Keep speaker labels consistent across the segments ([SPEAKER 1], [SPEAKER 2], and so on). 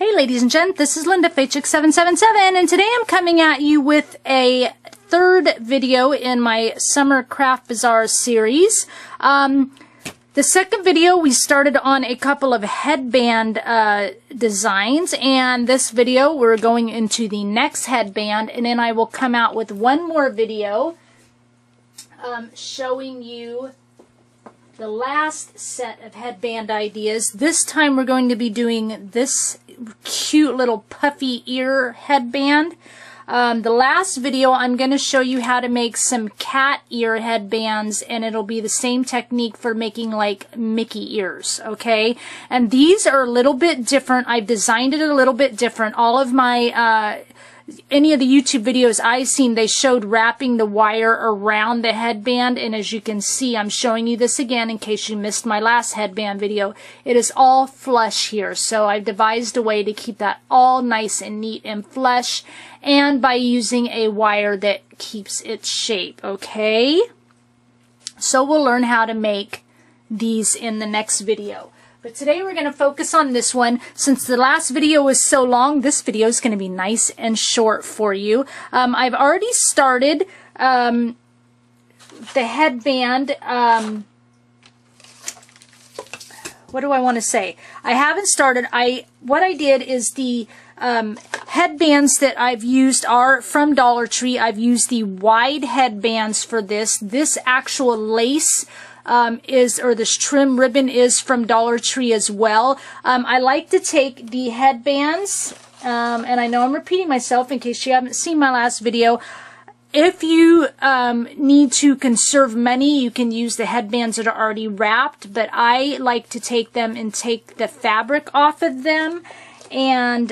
[SPEAKER 1] Hey ladies and gents, this is Linda Faychick777 and today I'm coming at you with a third video in my Summer Craft Bazaar series. The second video we started on a couple of headband designs, and this video we're going into the next headband, and then I will come out with one more video showing you the last set of headband ideas. This time we're going to be doing this cute little puffy ear headband. The last video I'm going to show you how to make some cat ear headbands, and it'll be the same technique for making like Mickey ears, okay? And these are a little bit different. I've designed it a little bit different. All of my any of the YouTube videos I've seen, they showed wrapping the wire around the headband, and as you can see, I'm showing you this again in case you missed my last headband video. It is all flush here, so I've devised a way to keep that all nice and neat and flush, and by using a wire that keeps its shape, okay? So we'll learn how to make these in the next video. But today we're going to focus on this one. Since the last video was so long, this video is going to be nice and short for you. I've already started the headband. What do I want to say? I haven't started. What I did is the headbands that I've used are from Dollar Tree. I've used the wide headbands for this. This actual lace this trim ribbon is from Dollar Tree as well. I like to take the headbands, and I know I'm repeating myself in case you haven't seen my last video. If you need to conserve money, you can use the headbands that are already wrapped, but I like to take them and take the fabric off of them and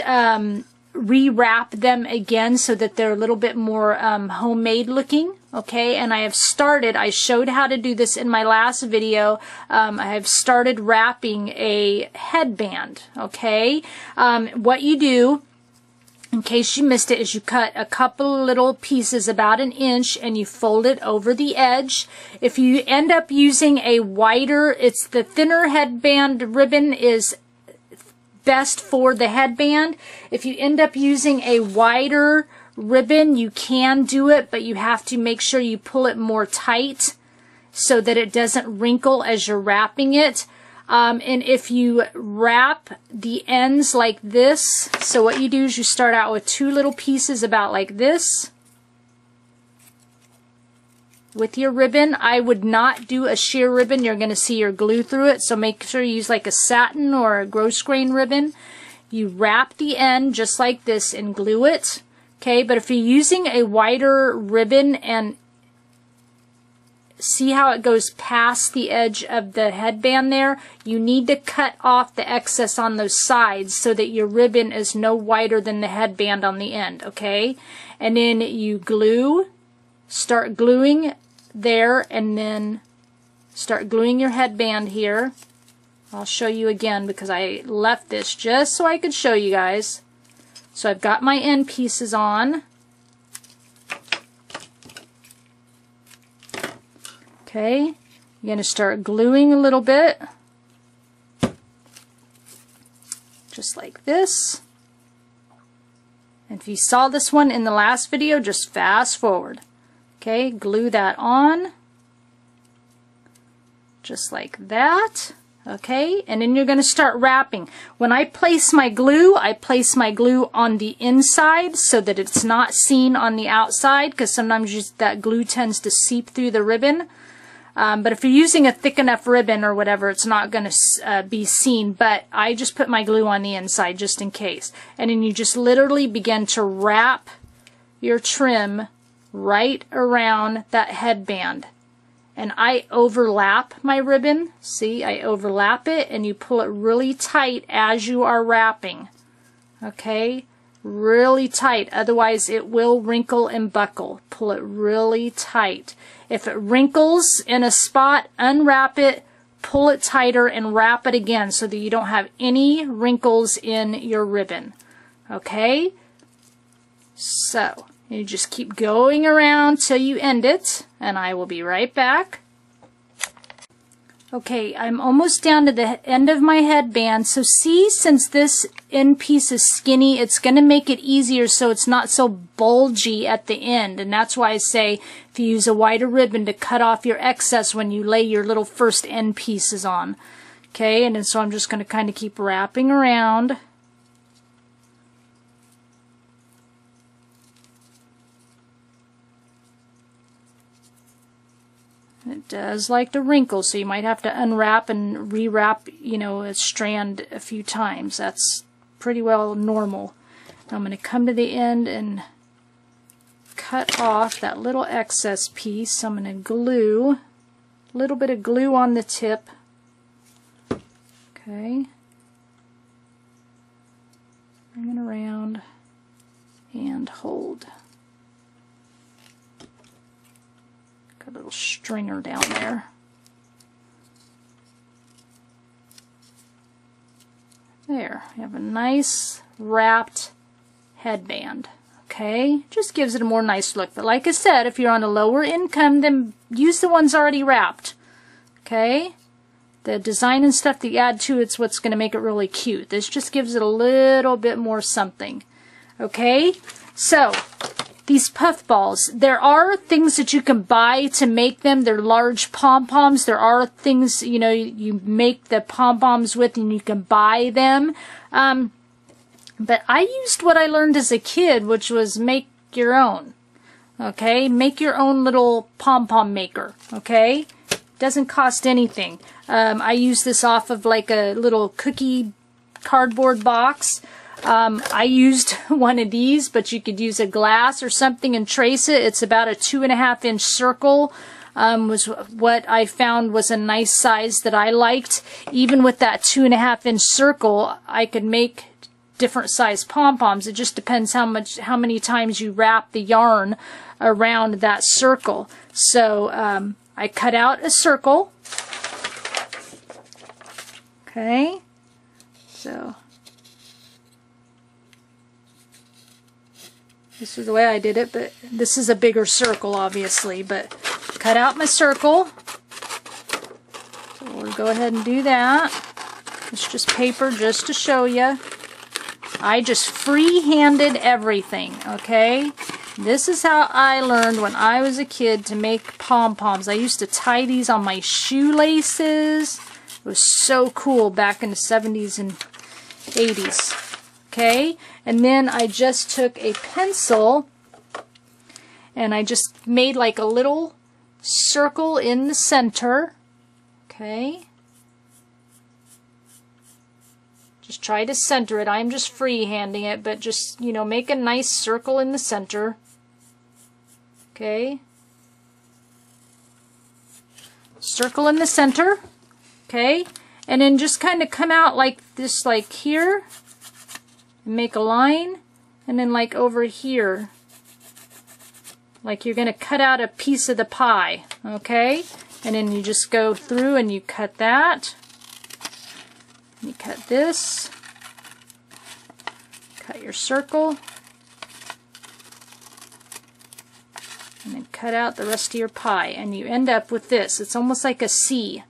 [SPEAKER 1] rewrap them again so that they're a little bit more homemade looking. Okay, and I showed how to do this in my last video. I have started wrapping a headband, okay? What you do, in case you missed it, is you cut a couple little pieces about 1 inch and you fold it over the edge. If you end up using a wider, it's the thinner headband ribbon is best for the headband. If you end up using a wider ribbon, you can do it, but you have to make sure you pull it more tight so that it doesn't wrinkle as you're wrapping it. And if you wrap the ends like this, so what you do is you start out with 2 little pieces about like this with your ribbon. I would not do a sheer ribbon. You're going to see your glue through it, so make sure you use like a satin or a gross grain ribbon. You wrap the end just like this and glue it. Okay, but if you're using a wider ribbon, and see how it goes past the edge of the headband there, you need to cut off the excess on those sides so that your ribbon is no wider than the headband on the end, okay? And then you glue, start gluing there, and then start gluing your headband here. I'll show you again because I left this just so I could show you guys. So I've got my end pieces on. Okay, you're going to start gluing a little bit. Just like this. And if you saw this one in the last video, just fast forward. Okay, glue that on. Just like that. Okay, and then you're going to start wrapping. When I place my glue on the inside so that it's not seen on the outside, because sometimes that glue tends to seep through the ribbon. But if you're using a thick enough ribbon or whatever, it's not going to be seen. But I just put my glue on the inside just in case. And then you just literally begin to wrap your trim right around that headband. And I overlap my ribbon. See, I overlap it, and you pull it really tight as you are wrapping. Okay, really tight, otherwise it will wrinkle and buckle. Pull it really tight. If it wrinkles in a spot, unwrap it, pull it tighter, and wrap it again so that you don't have any wrinkles in your ribbon. Okay, so you just keep going around till you end it, and I will be right back. Okay, I'm almost down to the end of my headband. So see, since this end piece is skinny, it's going to make it easier so it's not so bulgy at the end. And that's why I say if you use a wider ribbon to cut off your excess when you lay your little first end pieces on. Okay, and then so I'm just going to kind of keep wrapping around. It does like to wrinkle, so you might have to unwrap and rewrap, you know, a strand a few times. That's pretty well normal. Now I'm going to come to the end and cut off that little excess piece. So I'm going to glue, a little bit of glue on the tip. Okay. Bring it around and hold. A little stringer down there. There, you have a nice wrapped headband. Okay, just gives it a more nice look. But like I said, if you're on a lower income, then use the ones already wrapped. Okay, the design and stuff that you add to it's what's going to make it really cute. This just gives it a little bit more something. Okay, so these puff balls, there are things that you can buy to make them. They're large pom-poms. There are things, you know, you make the pom-poms with and you can buy them. But I used what I learned as a kid, which was make your own. Okay, make your own little pom-pom maker. Okay, doesn't cost anything. I used this off of like a little cookie cardboard box. I used one of these, but you could use a glass or something and trace it. It's about a 2.5 inch circle, was what I found was a nice size that I liked. Even with that 2.5 inch circle, I could make different size pom-poms. It just depends how many times you wrap the yarn around that circle. So I cut out a circle. Okay, so this is the way I did it, but this is a bigger circle, obviously. But cut out my circle. So we'll go ahead and do that. It's just paper just to show you. I just free-handed everything, okay? This is how I learned when I was a kid to make pom-poms. I used to tie these on my shoelaces. It was so cool back in the 70s and 80s. Okay, and then I just took a pencil and I just made like a little circle in the center. Okay, just try to center it. I'm just free-handing it, but just, you know, make a nice circle in the center. Okay, circle in the center. Okay, and then just kind of come out like this, like here. Make a line, and then like over here, like you're going to cut out a piece of the pie. Okay, and then you just go through and you cut that, you cut this, cut your circle, and then cut out the rest of your pie, and you end up with this. It's almost like a C.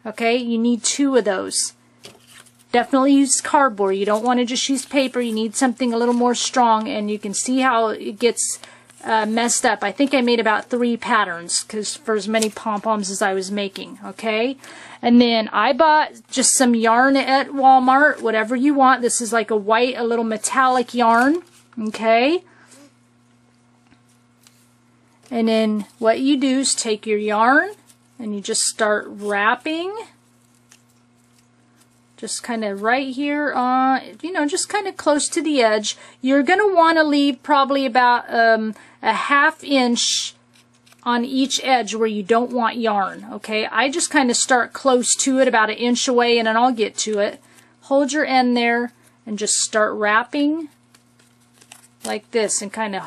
[SPEAKER 1] Okay, you need 2 of those. Definitely use cardboard. You don't want to just use paper. You need something a little more strong, and you can see how it gets messed up. I think I made about 3 patterns because for as many pom-poms as I was making. Okay, and then I bought just some yarn at Walmart, whatever you want. This is like a white, a little metallic yarn. Okay, and then what you do is take your yarn and you just start wrapping. Just kind of right here on, you know, just kind of close to the edge. You're going to want to leave probably about a 1/2 inch on each edge where you don't want yarn. Okay, I just kind of start close to it, about 1 inch away, and then I'll get to it. Hold your end there and just start wrapping like this and kind of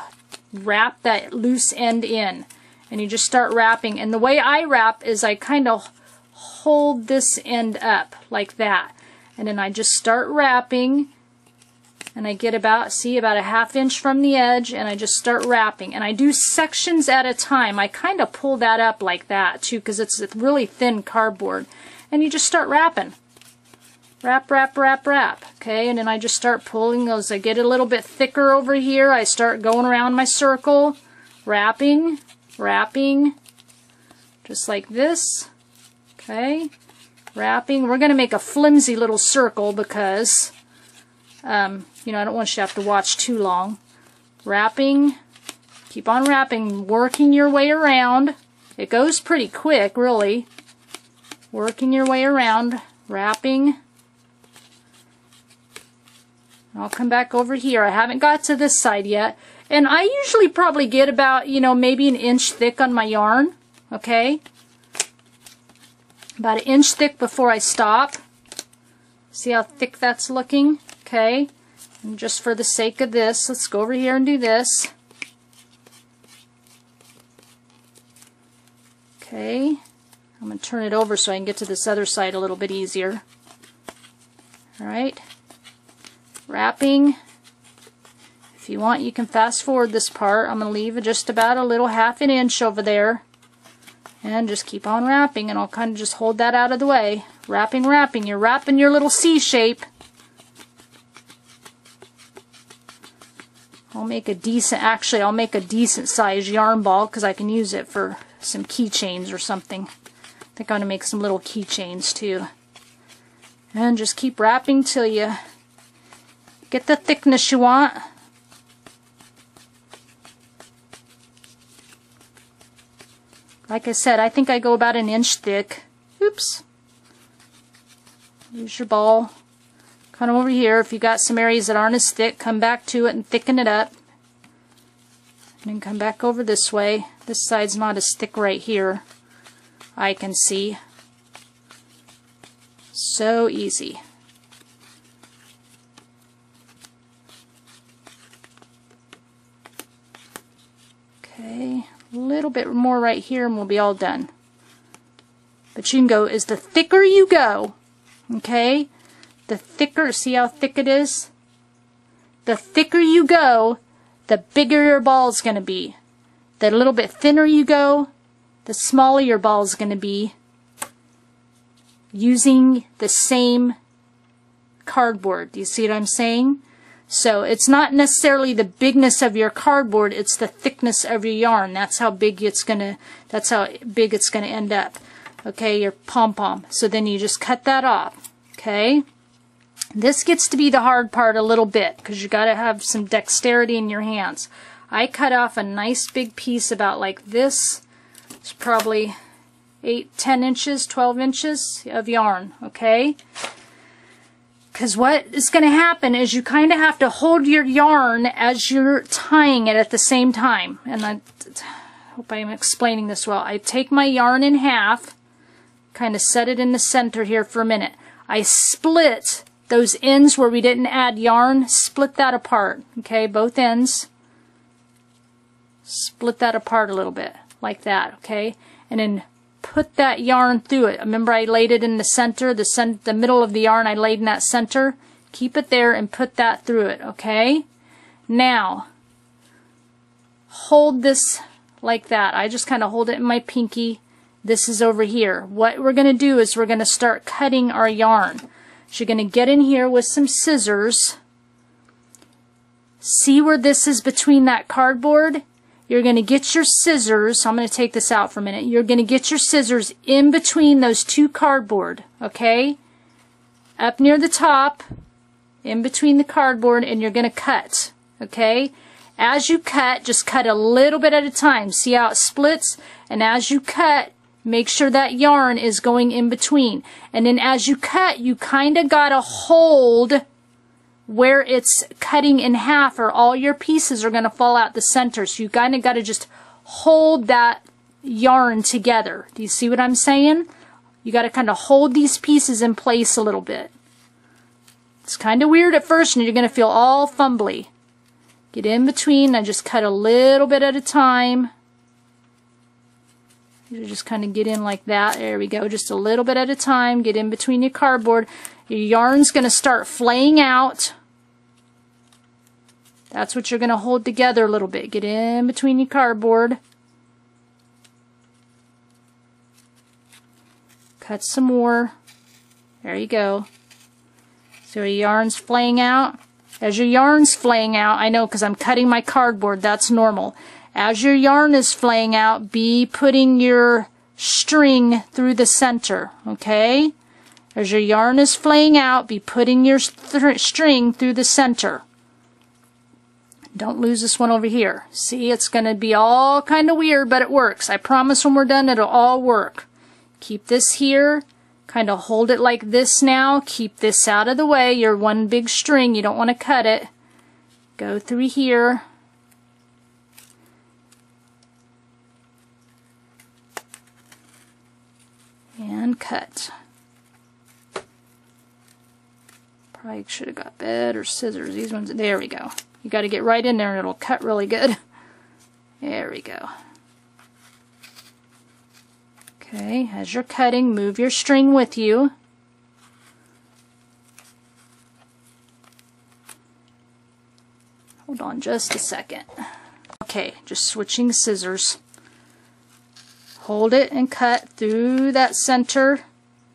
[SPEAKER 1] wrap that loose end in. And you just start wrapping. And the way I wrap is I kind of hold this end up like that. And then I just start wrapping and I get about, see, about a 1/2 inch from the edge, and I just start wrapping. And I do sections at a time. I kind of pull that up like that too, because it's a really thin cardboard. And you just start wrapping. Wrap, wrap, wrap, wrap. Okay, and then I just start pulling those. I get a little bit thicker over here. I start going around my circle, wrapping, wrapping, just like this. Okay, wrapping. We're going to make a flimsy little circle because, you know, I don't want you to have to watch too long. Wrapping, keep on wrapping, working your way around. It goes pretty quick, really. Working your way around, wrapping. I'll come back over here. I haven't got to this side yet. And I usually probably get about, you know, maybe 1 inch thick on my yarn. Okay? About 1 inch thick before I stop. See how thick that's looking? Okay? And just for the sake of this, let's go over here and do this. Okay? I'm going to turn it over so I can get to this other side a little bit easier. Alright? Wrapping. If you want, you can fast forward this part. I'm going to leave just about a little 1/2 inch over there. And just keep on wrapping, and I'll kind of just hold that out of the way. Wrapping, wrapping. You're wrapping your little C shape. I'll make a decent, actually I'll make a decent size yarn ball because I can use it for some keychains or something. I think I'm going to make some little keychains too. And just keep wrapping till you get the thickness you want. Like I said, I think I go about 1 inch thick. Oops. Use your ball. Come over here. If you got some areas that aren't as thick, come back to it and thicken it up. And then come back over this way. This side's not as thick right here. I can see. So easy. Okay, a little bit more right here and we'll be all done. But you can go, is the thicker you go, okay, the thicker, see how thick it is? The thicker you go, the bigger your ball is going to be. The little bit thinner you go, the smaller your ball is going to be, using the same cardboard. Do you see what I'm saying? So it's not necessarily the bigness of your cardboard, it's the thickness of your yarn. That's how big it's gonna end up. Okay, your pom-pom. So then you just cut that off. Okay? This gets to be the hard part a little bit because you gotta have some dexterity in your hands. I cut off a nice big piece about like this. It's probably 8, 10 inches, 12 inches of yarn. Okay? Because what is going to happen is you kind of have to hold your yarn as you're tying it at the same time. And I hope I'm explaining this well. I take my yarn in half, kind of set it in the center here for a minute. I split those ends where we didn't add yarn, split that apart. Okay, both ends. Split that apart a little bit, like that, okay? And then put that yarn through it. Remember I laid it in the center, the middle of the yarn I laid in that center. Keep it there and put that through it, okay? Now, hold this like that. I just kind of hold it in my pinky. This is over here. What we're going to do is we're going to start cutting our yarn. So you're going to get in here with some scissors. See where this is between that cardboard? You're going to get your scissors. I'm going to take this out for a minute. You're going to get your scissors in between those two cardboard, okay? Up near the top, in between the cardboard, and you're going to cut, okay? As you cut, just cut a little bit at a time. See how it splits? And as you cut, make sure that yarn is going in between. And then as you cut, you kind of got to hold where it's cutting in half, or all your pieces are going to fall out the center. So you kind of got to just hold that yarn together. Do you see what I'm saying? You got to kind of hold these pieces in place a little bit. It's kind of weird at first and you're going to feel all fumbly. Get in between and just cut a little bit at a time. You just kind of get in like that. There we go. Just a little bit at a time. Get in between your cardboard. Your yarn's going to start flaying out. That's what you're going to hold together a little bit. Get in between your cardboard. Cut some more. There you go. So your yarn's flaying out. As your yarn's flaying out, I know because I'm cutting my cardboard, that's normal. As your yarn is flaying out, be putting your string through the center, okay? As your yarn is flaying out, be putting your string through the center. Don't lose this one over here. See, it's going to be all kind of weird, but it works. I promise when we're done, it'll all work. Keep this here. Kind of hold it like this now. Keep this out of the way. You're one big string. You don't want to cut it. Go through here. And cut. Probably should have got better scissors. These ones, there we go. You got to get right in there and it'll cut really good. There we go. Okay, as you're cutting, move your string with you. Hold on just a second. Okay, just switching scissors. Hold it and cut through that center,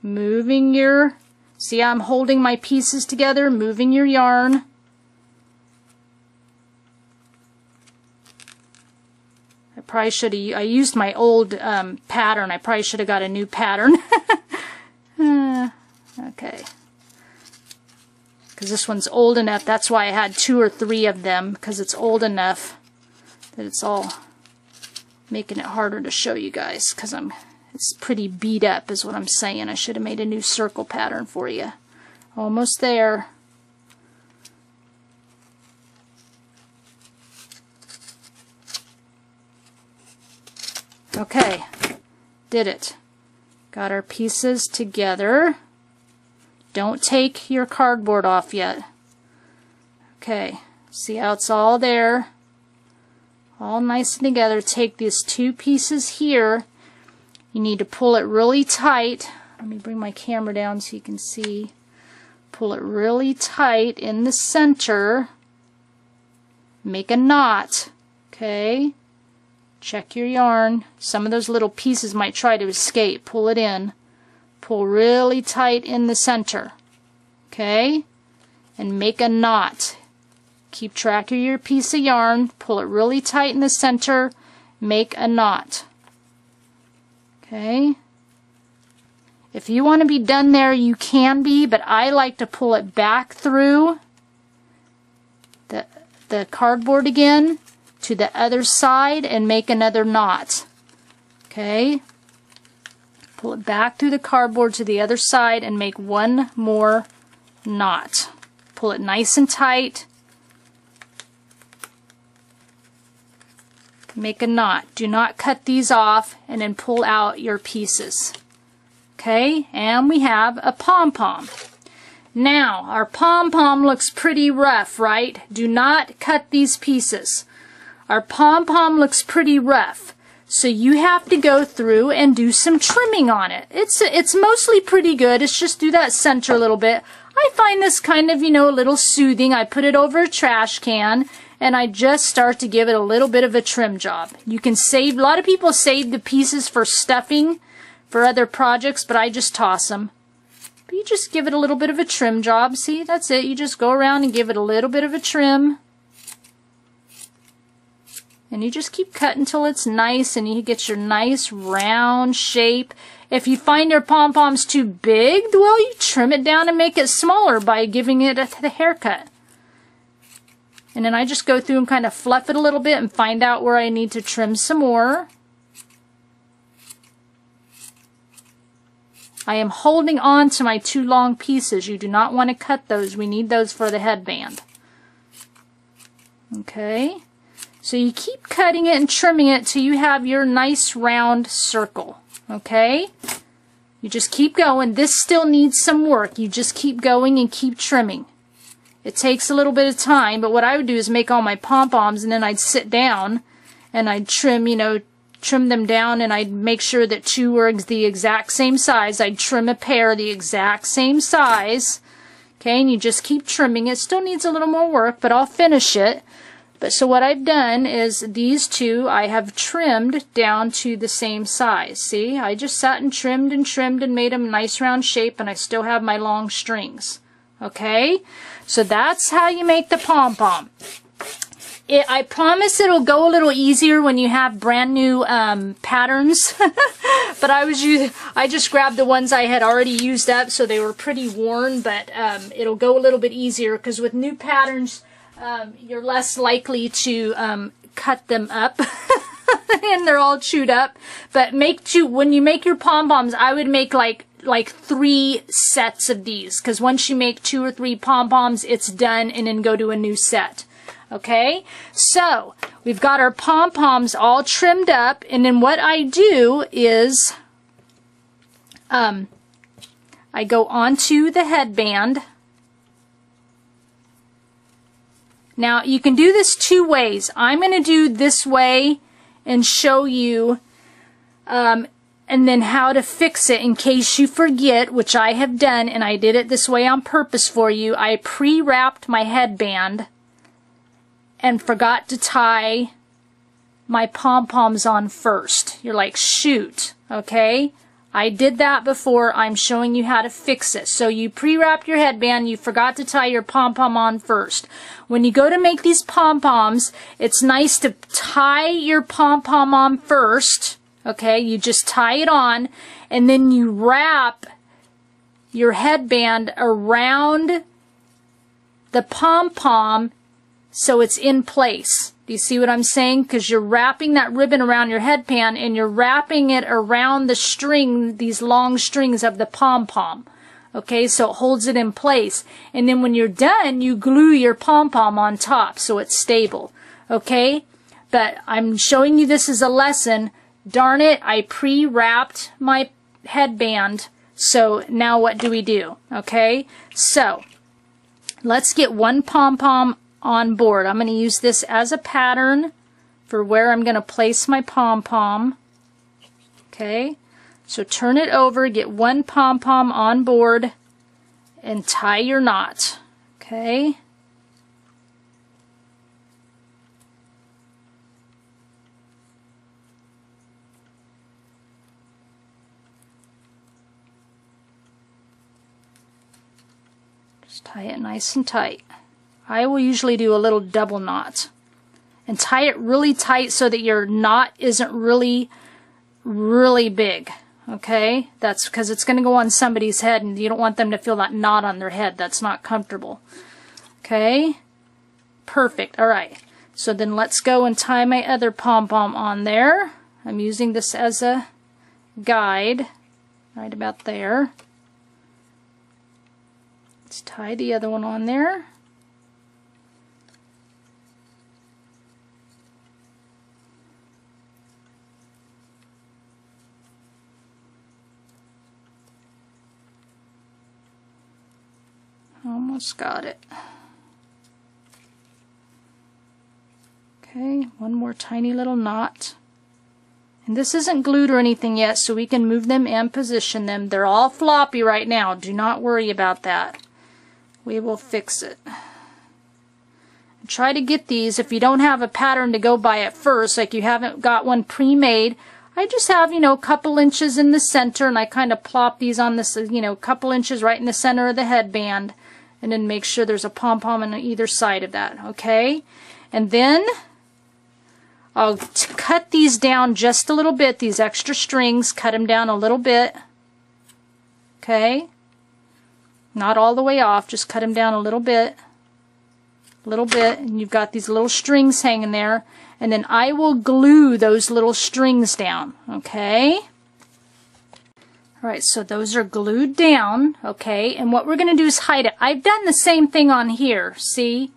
[SPEAKER 1] moving your, see, I'm holding my pieces together, moving your yarn. Probably should have, I used my old pattern. I probably should have got a new pattern. Okay. Because this one's old enough. That's why I had 2 or 3 of them, because it's old enough that it's all making it harder to show you guys, because it's pretty beat up is what I'm saying. I should have made a new circle pattern for you. Almost there. Okay, did it. Got our pieces together. Don't take your cardboard off yet. Okay, see how it's all there? All nice and together. Take these 2 pieces here. You need to pull it really tight. Let me bring my camera down so you can see. Pull it really tight in the center. Make a knot. Okay. Check your yarn. Some of those little pieces might try to escape. Pull it in. Pull really tight in the center. Okay? And make a knot. Keep track of your piece of yarn. Pull it really tight in the center. Make a knot. Okay? If you want to be done there, you can be, but I like to pull it back through the cardboard again to the other side and make another knot. Okay? Pull it back through the cardboard to the other side and make one more knot. Pull it nice and tight. Make a knot. Do not cut these off and then pull out your pieces. Okay? And we have a pom-pom. Now, our pom-pom looks pretty rough, right? Do not cut these pieces. Our pom-pom looks pretty rough, so you have to go through and do some trimming on it. It's mostly pretty good. It's just do that center a little bit. I find this kind of, a little soothing. I put it over a trash can, and I just start to give it a little bit of a trim job. You can save, a lot of people save the pieces for stuffing for other projects, but I just toss them. But you just give it a little bit of a trim job. See, that's it. You just go around and give it a little bit of a trim. And you just keep cutting until it's nice and you get your nice round shape. If you find your pom-poms too big, well, you trim it down and make it smaller by giving it the haircut. And then I just go through and kind of fluff it a little bit and find out where I need to trim some more. I am holding on to my 2 long pieces. You do not want to cut those. We need those for the headband. Okay. So you keep cutting it and trimming it till you have your nice round circle. Okay? You just keep going. This still needs some work. You just keep going and keep trimming. It takes a little bit of time, but what I would do is make all my pom-poms and then I'd sit down and I'd trim, trim them down, and I'd make sure that 2 were the exact same size. I'd trim a pair the exact same size. Okay, and you just keep trimming. It still needs a little more work, but I'll finish it. But so what I've done is these two I have trimmed down to the same size. See, I just sat and trimmed and made them a nice round shape, and I still have my long strings. Okay, so that's how you make the pom-pom. I promise it'll go a little easier when you have brand new patterns. But I just grabbed the ones I had already used up, so they were pretty worn. But it'll go a little bit easier because with new patterns, you're less likely to cut them up. And they're all chewed up. But when you make your pom-poms, I would make like 3 sets of these, because once you make 2 or 3 pom-poms, it's done, and then go to a new set. Okay, so we've got our pom-poms all trimmed up, and then what I do is I go onto the headband. Now you can do this 2 ways. I'm going to do this way and show you and then how to fix it in case you forget, which I have done, and I did it this way on purpose for you. I pre-wrapped my headband and forgot to tie my pom-poms on first. You're like, shoot, okay? I did that before. I'm showing you how to fix it. So you pre-wrapped your headband, you forgot to tie your pom-pom on first. When you go to make these pom-poms, it's nice to tie your pom-pom on first, okay? You just tie it on, and then you wrap your headband around the pom-pom so it's in place. Do you see what I'm saying? Because you're wrapping that ribbon around your headband, and you're wrapping it around the string, these long strings of the pom-pom. Okay, so it holds it in place. And then when you're done, you glue your pom-pom on top so it's stable. Okay, but I'm showing you this as a lesson. Darn it, I pre-wrapped my headband. So now what do we do? Okay, so let's get one pom-pom on board. I'm going to use this as a pattern for where I'm going to place my pom-pom. Okay, so turn it over, get one pom-pom on board, and tie your knot. Okay. Just tie it nice and tight. I will usually do a little double knot and tie it really tight so that your knot isn't really big. Okay, that's because it's going to go on somebody's head, and you don't want them to feel that knot on their head. That's not comfortable. Okay, perfect. All right, so then let's go and tie my other pom-pom on there. I'm using this as a guide right about there. Let's tie the other one on there. Almost got it. Okay, one more tiny little knot. And this isn't glued or anything yet, so we can move them and position them. They're all floppy right now. Do not worry about that. We will fix it. Try to get these, if you don't have a pattern to go by at first, like you haven't got one pre-made, I just have, a couple inches in the center, and I kind of plop these on this, a couple inches right in the center of the headband. And then make sure there's a pom-pom on either side of that, okay? And then I'll cut these down just a little bit, these extra strings, cut them down a little bit, okay? Not all the way off, just cut them down a little bit, and you've got these little strings hanging there, and then I will glue those little strings down, okay? Alright, so those are glued down, okay, and what we're going to do is hide it. I've done the same thing on here, see?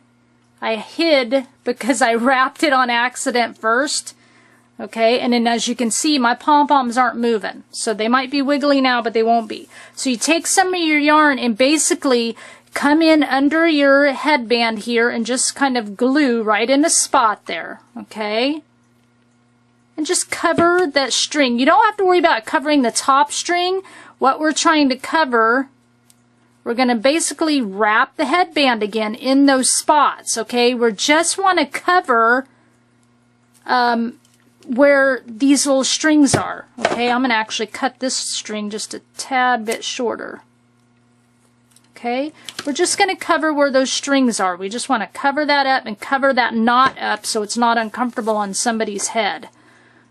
[SPEAKER 1] I hid because I wrapped it on accident first, okay, and then as you can see, my pom-poms aren't moving. So they might be wiggly now, but they won't be. So you take some of your yarn and basically come in under your headband here and just kind of glue right in a spot there, okay? And just cover that string. You don't have to worry about covering the top string. What we're trying to cover we're going to basically wrap the headband again in those spots, okay? We just want to cover where these little strings are, okay? I'm going to actually cut this string just a tad bit shorter. Okay, we're just going to cover where those strings are. We just want to cover that up and cover that knot up so it's not uncomfortable on somebody's head.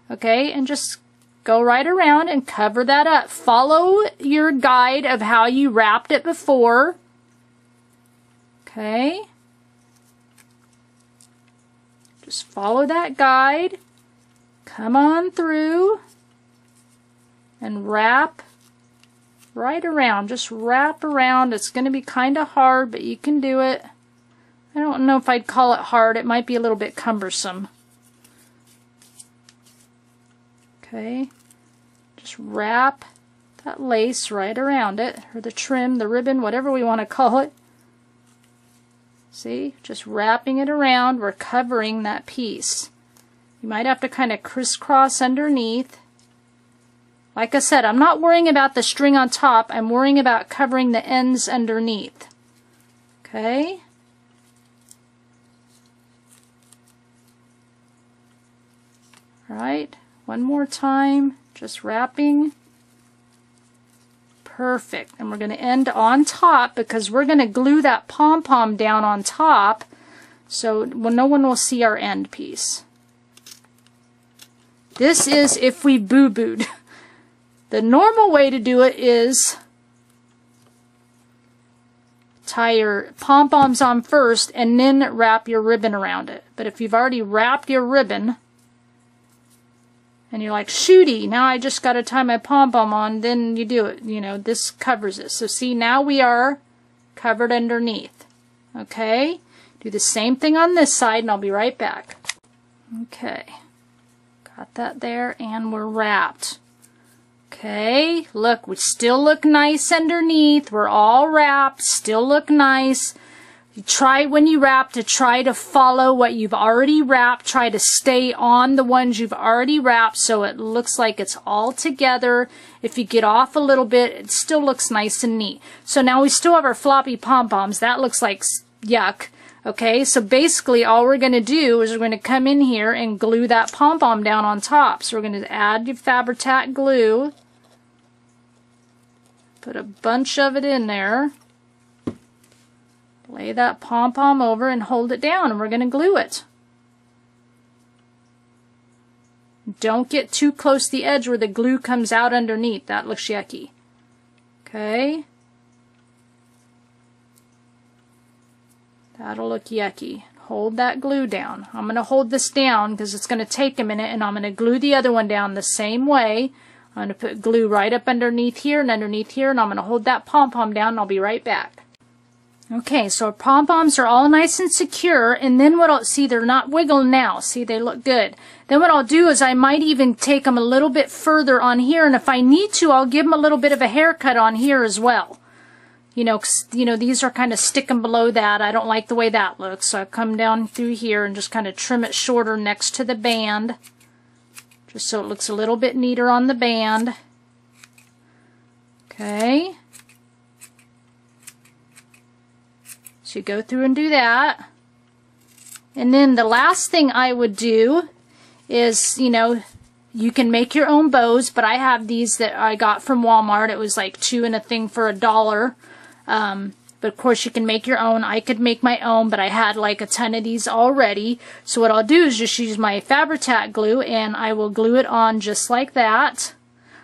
[SPEAKER 1] Okay, and just go right around and cover that up. Follow your guide of how you wrapped it before. Okay, just follow that guide. Come on through and wrap right around. Just wrap around. It's going to be kind of hard, but you can do it. I don't know if I'd call it hard. It might be a little bit cumbersome. Okay. Just wrap that lace right around it, or the trim, the ribbon, whatever we want to call it. See? Just wrapping it around. We're covering that piece. You might have to kind of crisscross underneath. Like I said, I'm not worrying about the string on top. I'm worrying about covering the ends underneath. Okay? Alright, one more time. Just wrapping. Perfect. And we're going to end on top because we're going to glue that pom-pom down on top so no one will see our end piece. This is if we boo-booed. The normal way to do it is tie your pom-poms on first and then wrap your ribbon around it. But if you've already wrapped your ribbon and you're like, shooty, now I just got to tie my pom-pom on, then you do it. You know, this covers it. So see, now we are covered underneath. Okay? Do the same thing on this side and I'll be right back. Okay. Got that there and we're wrapped. Okay, look, we still look nice underneath. We're all wrapped, still look nice. You try when you wrap to try to follow what you've already wrapped. Try to stay on the ones you've already wrapped so it looks like it's all together. If you get off a little bit, it still looks nice and neat. So now we still have our floppy pom-poms. That looks like yuck. Okay, so basically all we're going to do is we're going to come in here and glue that pom-pom down on top. So we're going to add your Fabri-Tac glue. Put a bunch of it in there. Lay that pom-pom over and hold it down, and we're going to glue it. Don't get too close to the edge where the glue comes out underneath. That looks yucky. Okay. That'll look yucky. Hold that glue down. I'm going to hold this down because it's going to take a minute, and I'm going to glue the other one down the same way. I'm going to put glue right up underneath here and underneath here, and I'm going to hold that pom-pom down, and I'll be right back. Okay, so our pom-poms are all nice and secure, and then what I'll see, they're not wiggling now. See, they look good. Then what I'll do is I might even take them a little bit further on here, and if I need to, I'll give them a little bit of a haircut on here as well. You know, these are kind of sticking below that. I don't like the way that looks, so I come down through here and just kind of trim it shorter next to the band. Just so it looks a little bit neater on the band. Okay. So you go through and do that. And then the last thing I would do is, you know, you can make your own bows, but I have these that I got from Walmart. It was like 2 in a thing for $1. But of course you can make your own. I could make my own, but I had like a ton of these already. So what I'll do is just use my Fabri-Tac glue and I will glue it on just like that.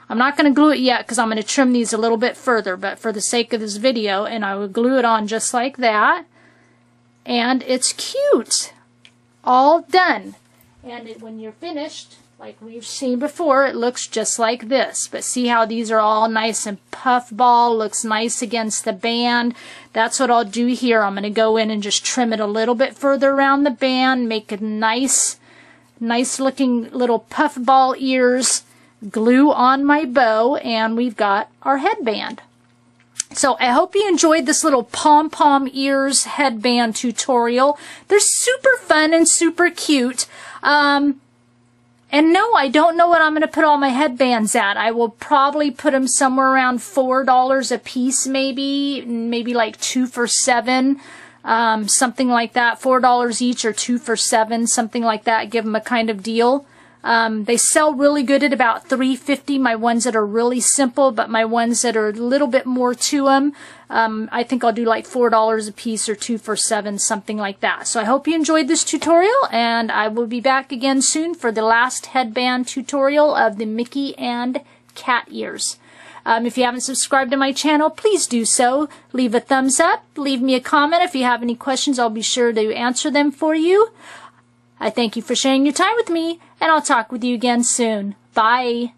[SPEAKER 1] I'm not going to glue it yet because I'm going to trim these a little bit further, but for the sake of this video, and I will glue it on just like that. And it's cute. All done. And when you're finished, like we've seen before, it looks just like this. But see how these are all nice and puffball, looks nice against the band. That's what I'll do here. I'm going to go in and just trim it a little bit further around the band, make it nice looking little puffball ears, glue on my bow, and we've got our headband. So I hope you enjoyed this little pom-pom ears headband tutorial. They're super fun and super cute. And no, I don't know what I'm going to put all my headbands at. I will probably put them somewhere around $4 a piece, maybe like 2 for $7, something like that. $4 each or 2 for $7, something like that. Give them a kind of deal. They sell really good at about $3.50, my ones that are really simple, but my ones that are a little bit more to them, I think I'll do like $4 a piece or 2 for $7, something like that. So I hope you enjoyed this tutorial, and I will be back again soon for the last headband tutorial of the Mickey and cat ears. If you haven't subscribed to my channel, please do so. Leave a thumbs up, leave me a comment. If you have any questions, I'll be sure to answer them for you. I thank you for sharing your time with me, and I'll talk with you again soon. Bye.